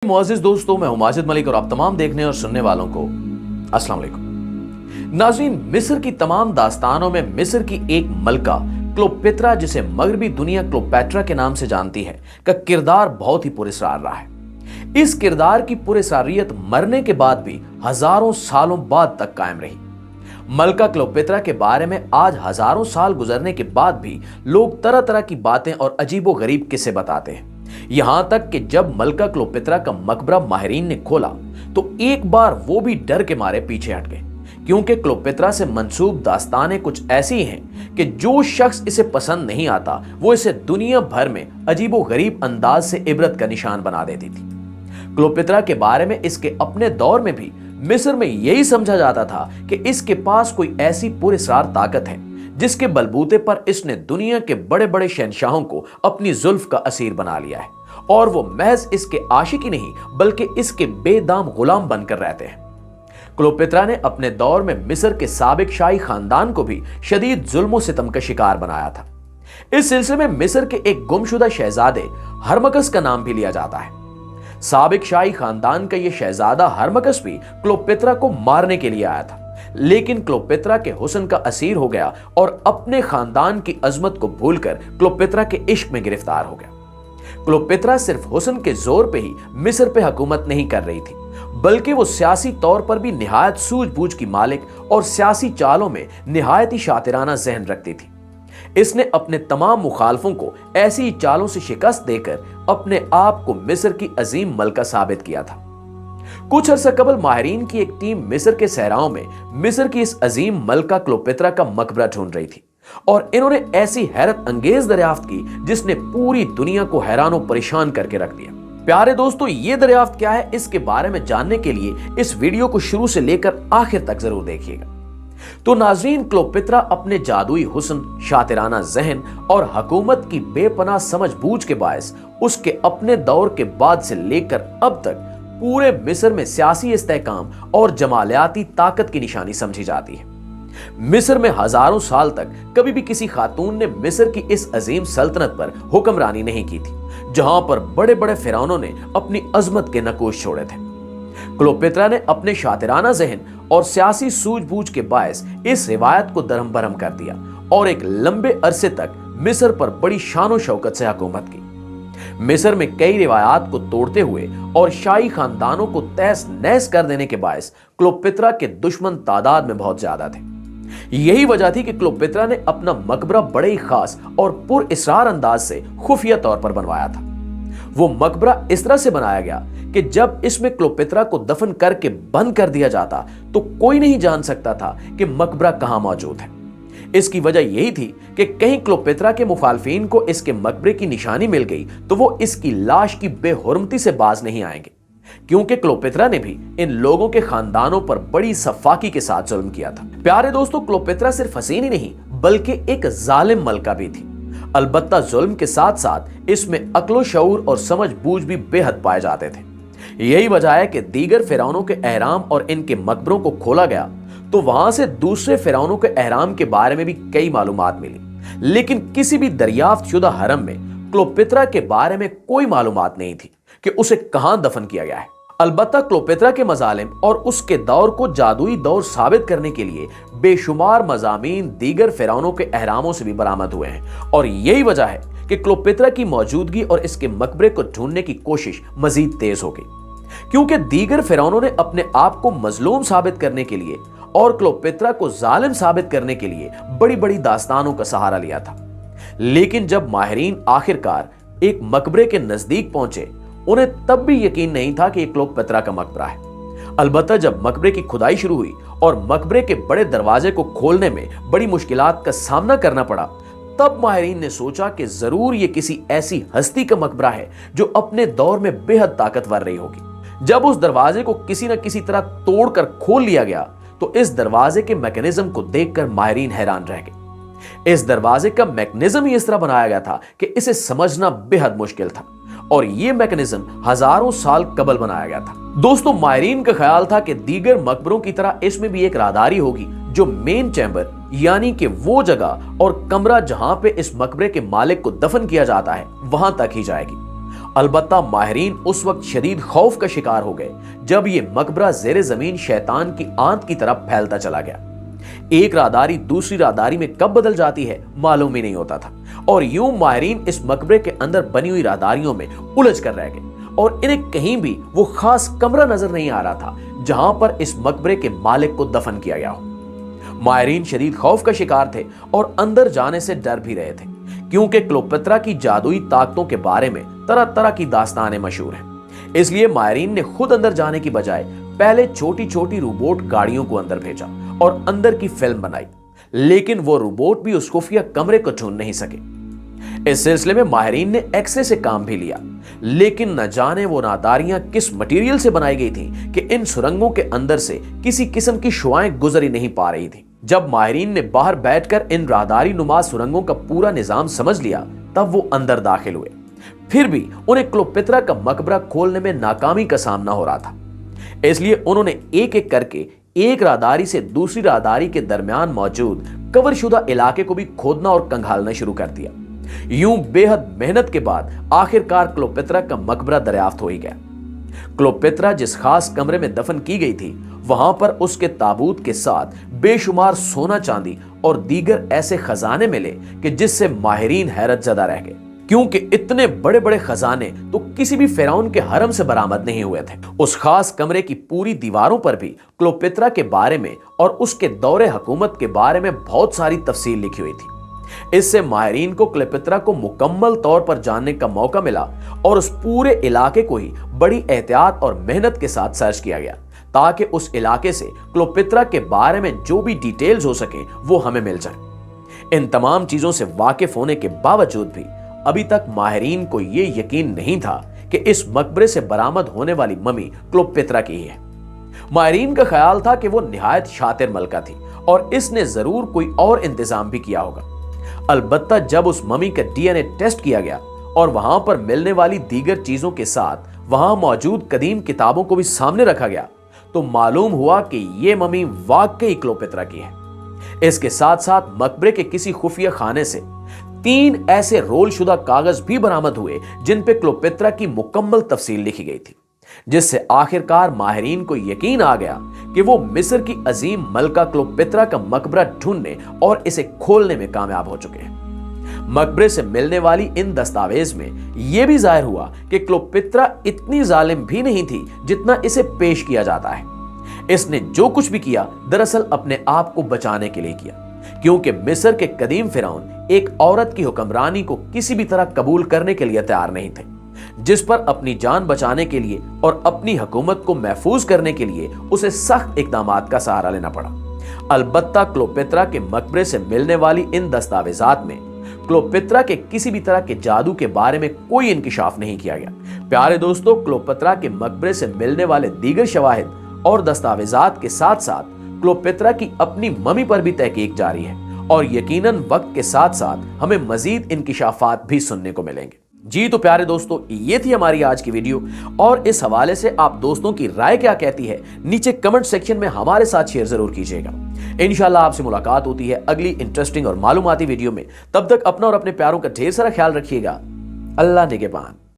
मुअज़्ज़िज़ दोस्तों, मैं हूं माजिद मलिक और आप तमाम देखने और सुनने वालों को अस्सलाम वालेकुम। नाज़रीन, मिस्र की तमाम दास्तानों में मिस्र की एक मलका क्लोपेत्रा, जिसे मगरबी दुनिया क्लोपेट्रा के नाम से जानती है, का किरदार बहुत ही पुरस्कार रहा है। इस किरदार की पुरस्कारियत मरने के बाद भी हजारों सालों बाद तक कायम रही। मलका क्लोपेत्रा के बारे में आज हजारों साल गुजरने के बाद भी लोग तरह तरह की बातें और अजीबो गरीब किस्से बताते हैं। यहां तक कि जब मलका क्लोपेत्रा का मकबरा माहिरीन ने खोला तो एक बार वो भी डर के मारे पीछे हट गए, क्योंकि क्लोपेत्रा से मंसूब दास्तानें कुछ ऐसी हैं कि जो शख्स इसे पसंद नहीं आता वो इसे दुनिया भर में अजीबो गरीब अंदाज से इबरत का निशान बना देती थी। क्लोपेत्रा के बारे में इसके अपने दौर में भी मिस्र में यही समझा जाता था कि इसके पास कोई ऐसी पुरस्कार ताकत है जिसके बलबूते पर इसने दुनिया के बड़े बड़े शहंशाहों को अपनी जुल्फ का असीर बना लिया है, और वो महज इसके आशिक ही नहीं बल्कि इसके बेदाम गुलाम बनकर रहते हैं। क्लोपेत्रा ने अपने दौर में मिस्र के साबिक शाही खानदान को भी शदीद जुल्म सितम का शिकार बनाया था। इस सिलसिले में मिस्र के एक गुमशुदा शहजादे हरमकस का नाम भी लिया जाता है। साबिक शाही खानदान का यह शहजादा हरमकस भी क्लोपेत्रा को मारने के लिए आया था, लेकिन क्लोपेत्रा के हुस्न का असीर हो गया और अपने खानदान की अजमत को भूलकर क्लोपेत्रा के इश्क में गिरफ्तार हो गया। क्लोपेत्रा सिर्फ हुस्न के जोर पे ही मिस्र पे हुकूमत नहीं कर रही थी, बल्कि वो सियासी तौर पर भी निहायत सूझबूझ की मालिक और सियासी चालों में निहायत ही शातिराना जहन रखती थी। इसने अपने तमाम मुखालफों को ऐसी चालों से शिकस्त देकर अपने आप को मिस्र की अजीम मलका साबित किया था। कुछ अरसा कबल माहिरीन की एक टीम मिस्र के सहराओं में मिस्र की इस अजीम मलका क्लोपेत्रा का मकबरा ढूंढ रही थी, और इन्होंने ऐसी हैरत अंगेज दरियाफ्त की जिसने पूरी दुनिया को हैरान और परेशान करके रख दिया। प्यारे दोस्तों, ये दरियाफ्त क्या है, इसके बारे में जानने के लिए इस वीडियो को शुरू से लेकर आखिर तक जरूर देखिएगा। तो नाज़रीन, क्लोपेत्रा अपने जादुई हुस्न, शातिराना जहन और हुकूमत की बेपनाह समझबूझ के बायस उसके अपने दौर के बाद से लेकर अब तक पूरे मिस्र में सियासी इस्तेहकाम और जमालियाती ताकत की निशानी समझी जाती है। मिस्र में हजारों साल तक कभी भी किसी खातून ने मिस्र की इस अजीम सल्तनत पर हुक्मरानी नहीं की थी, जहां पर बड़े बड़े फिरौनों ने अपनी अजमत के नकूश छोड़े थे। क्लोपेत्रा ने अपने शातिराना जहन और सियासी सूझबूझ के बायस इस रिवायत को दरहम बरहम कर दिया और एक लंबे अरसे तक मिस्र पर बड़ी शान और शौकत से हुकूमत की। मिस्र में कई रिवायात को तोड़ते हुए और शाही खानदानों को तहस नहस कर देने के बायस क्लोपेत्रा के दुश्मन तादाद में बहुत ज्यादा थे। यही वजह थी कि क्लोपेत्रा ने अपना मकबरा बड़े ही खास और पुरअसरार अंदाज से खुफिया तौर पर बनवाया था। वो मकबरा इस तरह से बनाया गया कि जब इसमें क्लोपेत्रा को दफन करके बंद कर दिया जाता तो कोई नहीं जान सकता था कि मकबरा कहां मौजूद है। इसकी वजह यही थी कि कहीं क्लोपेत्रा के मुखालफिन को इसके मकबरे की निशानी मिल गई तो वो इसकी लाश की बेहुरमती से बाज नहीं आएंगे, क्योंकि क्लोपेत्रा ने भी इन लोगों के खानदानों पर बड़ी सफाकी के साथ जुल्म किया था। प्यारे दोस्तों, क्लोपेत्रा सिर्फ हसीन ही नहीं बल्कि एक जालिम मलका भी थी। अलबत्ता जुल्म के साथ साथ इसमें अक्लो शऊर और समझबूझ भी बेहद पाए जाते थे। यही वजह है कि दीगर फिरौनों के एहराम और इनके मकबरों को खोला गया तो वहां से दूसरे फिरौनों के एहराम के बारे में भी कई मालूमात मिली, लेकिन किसी भी दरियाफ्त शुदा हरम में क्लोपेत्रा के बारे में कोई मालूमात नहीं थी कि उसे कहां दफन किया गया है। अलबत्ता क्लोपेत्रा के मजालिम और उसके दौर को जादुई दौर साबित करने के लिए बेशुमार मजामीन दीगर फिरौनों के एहरामों से भी बरामद हुए हैं, और यही वजह है कि क्लोपेत्रा की मौजूदगी और इसके मकबरे को ढूंढने की कोशिश मजीद तेज हो गई, क्योंकि दीगर फिरौनों ने अपने आप को मजलूम साबित करने के लिए और क्लोपेत्रा को जालिम साबित करने के लिए बड़ी बड़ी दास्तानों का सहारा लिया था। लेकिन जब माहिरीन आखिरकार एक मकबरे के नजदीक पहुंचे, उन्हें तब भी यकीन नहीं था कि क्लोपेत्रा का मकबरा है। अलबत्ता जब मकबरे की खुदाई शुरू हुई और मकबरे के बड़े दरवाजे को खोलने में बड़ी मुश्किलात का सामना करना पड़ा, तब माहिरीन ने सोचा कि जरूर ये किसी ऐसी हस्ती का मकबरा है जो अपने दौर में बेहद ताकतवर रही होगी। जब उस दरवाजे को किसी न किसी तरह तोड़कर खोल लिया गया तो इस दरवाजे के मैकेनिज्म को देखकर माहिरीन हैरान रह गए। इस दरवाजे का मैकेनिज्म ही इस तरह बनाया गया था कि इसे समझना बेहद मुश्किल था, और यह मैकेनिज्म हजारों साल कबल बनाया गया था। दोस्तों, माहिरीन का ख्याल था कि दीगर मकबरों की तरह इसमें भी एक राहदारी होगी जो मेन चैम्बर यानी कि वो जगह और कमरा जहां पे इस मकबरे के मालिक को दफन किया जाता है वहां तक ही जाएगी, अलबत्ता माहिरीन उस वक्त शदीद खौफ का शिकार हो गए जब यह मकबरा ज़ेरे जमीन शैतान की आंत की तरफ फैलता चला गया। एक राहदारी दूसरी राहदारी में कब बदल जाती है मालूम ही नहीं होता था, और यूं माहिरीन इस मकबरे के अंदर बनी हुई राहदारियों में उलझ कर रह गए और इन्हें कहीं भी वो खास कमरा नजर नहीं आ रहा था जहां पर इस मकबरे के मालिक को दफन किया गया हो। माहिरीन शदीद खौफ का शिकार थे और अंदर जाने से डर भी रहे थे, क्योंकि क्लोपेत्रा की जादुई ताकतों के बारे में तरह तरह की दास्तानें मशहूर हैं। इसलिए माहिरीन ने खुद अंदर जाने की बजाय पहले छोटी छोटी रोबोट गाड़ियों को अंदर भेजा और अंदर की फिल्म बनाई, लेकिन वो रोबोट भी उस खुफिया कमरे को ढूंढ नहीं सके। इस सिलसिले में माहिरीन ने एक्सरे से काम भी लिया, लेकिन न जाने वो नादारियां किस मटेरियल से बनाई गई थी कि इन सुरंगों के अंदर से किसी किस्म की शुआएं गुजर ही नहीं पा रही थी। जब माहिरीन ने बाहर बैठकर इन राहदारी नुमा सुरंगों का पूरा निजाम समझ लिया, तब वो अंदर दाखिल हुए। फिर भी उन्हें क्लोपेत्रा का मकबरा खोलने में नाकामी का सामना हो रहा था, इसलिए उन्होंने एक एक करके एक राहदारी से दूसरी राहदारी के दरमियान मौजूद कवरशुदा इलाके को भी खोदना और कंघालना शुरू कर दिया। यूं बेहद मेहनत के बाद आखिरकार क्लोपेत्रा का मकबरा दरियाफ्त हो ही गया। क्लोपेत्रा जिस खास कमरे में दफन की गई थी, वहां पर उसके ताबूत के साथ बेशुमार सोना चांदी और दीगर ऐसे खजाने मिले कि जिससे माहिरीन हैरत ज़दा रह गए, क्योंकि इतने बड़े बड़े खजाने तो किसी भी फिरौन के हरम से बरामद नहीं हुए थे। उस खास कमरे की पूरी दीवारों पर भी क्लोपेत्रा के बारे में और उसके दौरे हुकूमत के बारे में बहुत सारी तफसील लिखी हुई थी। इससे माहिरीन को क्लोपेत्रा को मुकम्मल तौर पर जानने का मौका मिला और उस पूरे इलाके को ही बड़ी एहतियात और मेहनत के साथ सर्च किया गया, ताकि उस इलाके से क्लोपेत्रा के बारे में जो भी डिटेल्स हो सके वो हमें मिल जाए। इन तमाम चीजों से वाकिफ होने के बावजूद भी अभी तक माहिरीन को यह यकीन नहीं था कि इस मकबरे से बरामद होने वाली ममी क्लोपेत्रा की ही है। माहिरीन का ख्याल था कि वो निहायत शातिर मलका थी और इसने जरूर कोई और इंतजाम भी किया होगा। अलबत्ता जब उस ममी का डीएनए टेस्ट किया गया और वहां पर मिलने वाली दीगर चीजों के साथ वहां मौजूद कदीम किताबों को भी सामने रखा गया, तो मालूम हुआ कि यह ममी वाकई क्लोपेत्रा की है। इसके साथ साथ मकबरे के किसी खुफिया खाने से 3 ऐसे रोल शुदा कागज भी बरामद हुए जिन पे क्लोपेत्रा की मुकम्मल तफसील लिखी गई थी, जिससे आखिरकार माहिरीन को यकीन आ गया कि वो मिस्र की अजीम मलका क्लोपेत्रा का मकबरा ढूंढने और इसे खोलने में कामयाब हो चुके हैं। मकबरे से मिलने वाली इन दस्तावेज में यह भी जाहिर हुआ कि क्लोपेत्रा इतनी जालिम भी नहीं थी जितना इसे पेश किया जाता है। इसने जो कुछ भी किया दरअसल अपने आप को बचाने के लिए किया, क्योंकि मिस्र के कदीम फिरौन एक औरत की हुक्मरानी को किसी भी तरह कबूल करने के लिए तैयार नहीं थे, जिस पर अपनी जान बचाने के लिए और अपनी हुकूमत को महफूज करने के लिए उसे सख्त इकदामात का सहारा लेना पड़ा। अलबत्ता क्लोपेत्रा के मकबरे से मिलने वाली इन दस्तावेजात में क्लोपेत्रा के किसी भी तरह के जादू के बारे में कोई इंकिशाफ नहीं किया गया। प्यारे दोस्तों, क्लोपेत्रा के मकबरे से मिलने वाले दीगर शवाहिद और दस्तावेजात के साथ साथ क्लोपेत्रा की अपनी ममी पर भी तहकीक जारी है और यकीनन वक्त के साथ साथ हमें मजीद इंकिशाफात भी सुनने को मिलेंगे। जी तो प्यारे दोस्तों, ये थी हमारी आज की वीडियो और इस हवाले से आप दोस्तों की राय क्या कहती है नीचे कमेंट सेक्शन में हमारे साथ शेयर जरूर कीजिएगा। इंशाल्लाह आपसे मुलाकात होती है अगली इंटरेस्टिंग और मालूमाती वीडियो में। तब तक अपना और अपने प्यारों का ढेर सारा ख्याल रखिएगा। अल्लाह निगहबान।